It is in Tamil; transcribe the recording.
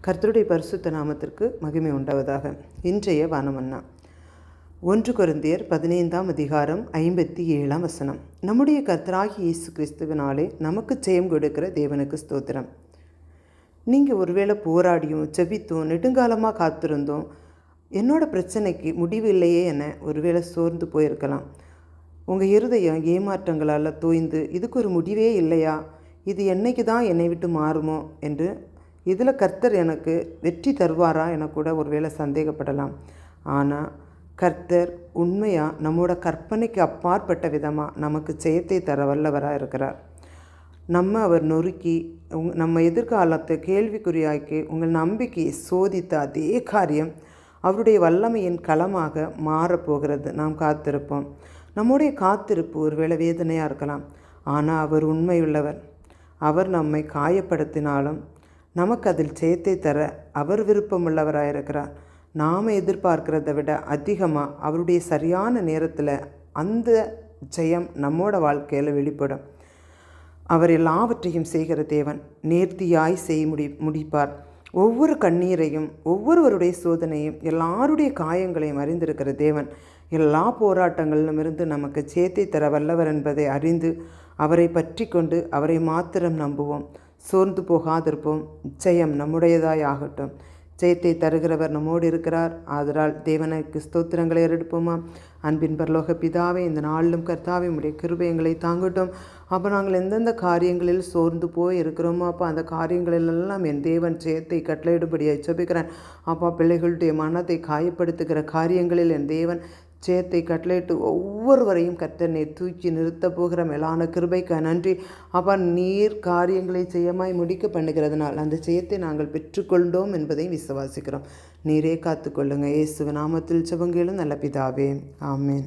கர்த்தருடைய பரிசுத்த நாமத்திற்கு மகிமை உண்டாவதாக. இன்றைய வானமன்னா 1 கொரிந்தியர் 15:57. நம்முடைய கர்த்தராகிய இயேசு கிறிஸ்துவினாலே நமக்கு ஜெயம் கொடுக்கிற தேவனுக்கு ஸ்தோத்திரம். நீங்கள் ஒருவேளை போராடியும் ஜெபித்தும் நெடுங்காலமாக காத்திருந்தோம், என்னோட பிரச்சனைக்கு முடிவு இல்லையே என ஒருவேளை சோர்ந்து போயிருக்கலாம். உங்கள் இருதயம் ஏமாற்றங்களால் தோய்ந்து இதுக்கு ஒரு முடிவே இல்லையா, இது என்னைக்கு தான் என்னை விட்டு மாறுமோ என்று, இதில் கர்த்தர் எனக்கு வெற்றி தருவாரா என கூட ஒருவேளை சந்தேகப்படலாம். ஆனால் கர்த்தர் உண்மையாக நம்மோட கற்பனைக்கு அப்பாற்பட்ட விதமாக நமக்கு ஜெயத்தை தர வல்லவராக இருக்கிறார். அவர் நொறுக்கி நம்ம எதிர்காலத்தை கேள்விக்குறியாக்கி உங்கள் நம்பிக்கையை சோதித்த அதே காரியம் அவருடைய வல்லமையின் களமாக மாறப்போகிறது. நாம் காத்திருப்போம். நம்முடைய காத்திருப்பு ஒருவேளை வேதனையாக இருக்கலாம், ஆனால் அவர் உண்மையுள்ளவர். அவர் நம்மை காயப்படுத்தினாலும் நமக்கு அதில் ஜெயத்தை தர அவர் விருப்பமுள்ளவராக இருக்கிறார். நாம் எதிர்பார்க்கிறத விட அதிகமாக அவருடைய சரியான நேரத்தில் அந்த ஜெயம் நம்மோட வாழ்க்கையில் வெளிப்படும். அவர் எல்லாவற்றையும் செய்கிற தேவன், நேர்த்தியாய் முடிப்பார். ஒவ்வொரு கண்ணீரையும் ஒவ்வொருவருடைய சோதனையும் எல்லாருடைய காயங்களையும் அறிந்திருக்கிற தேவன் எல்லா போராட்டங்களிலும் இருந்து நமக்கு ஜெயத்தை தர வல்லவர் என்பதை அறிந்து அவரை பற்றி கொண்டு அவரை மாத்திரம் நம்புவோம். சோர்ந்து போகாதிருப்போம். ஜெயம் நம்முடையதாய் ஆகட்டும். ஜெயத்தை தருகிறவர் நம்மோடு இருக்கிறார். ஆதலால் தேவனுக்கு ஸ்தோத்திரங்களை எடுப்போமா. அன்பின் பரலோக பிதாவே, இந்த நாளிலும் கர்த்தாவே உடைய கிருபைகளை தாங்கட்டும். அப்போ நாங்கள் எந்தெந்த காரியங்களில் சோர்ந்து போய் இருக்கிறோமோ அப்போ அந்த காரியங்களிலெல்லாம் என் தேவன் ஜெயத்தை கட்டளையிடும்படியாக ஜெபிக்கிறேன். அப்பா, பிள்ளைகளுடைய மனத்தை காயப்படுத்துகிற காரியங்களில் என் தேவன் ஜெயத்தை கட்டளையிட்டு ஒவ்வொருவரையும் கர்த்தனை தூக்கி நிறுத்த போகிற மேலான கிருபைக்கு நன்றி. அப்பா, நீர் காரியங்களை ஜெயமாய் முடிக்க பண்ணுகிறதுனால் அந்த ஜெயத்தை நாங்கள் பெற்றுக்கொண்டோம் என்பதை விசுவாசிக்கிறோம். நீரே காத்துக்கொள்ளுங்க. இயேசுவின் நாமத்தில் ஜெபங்களும் நல்ல பிதாவே, ஆமென்.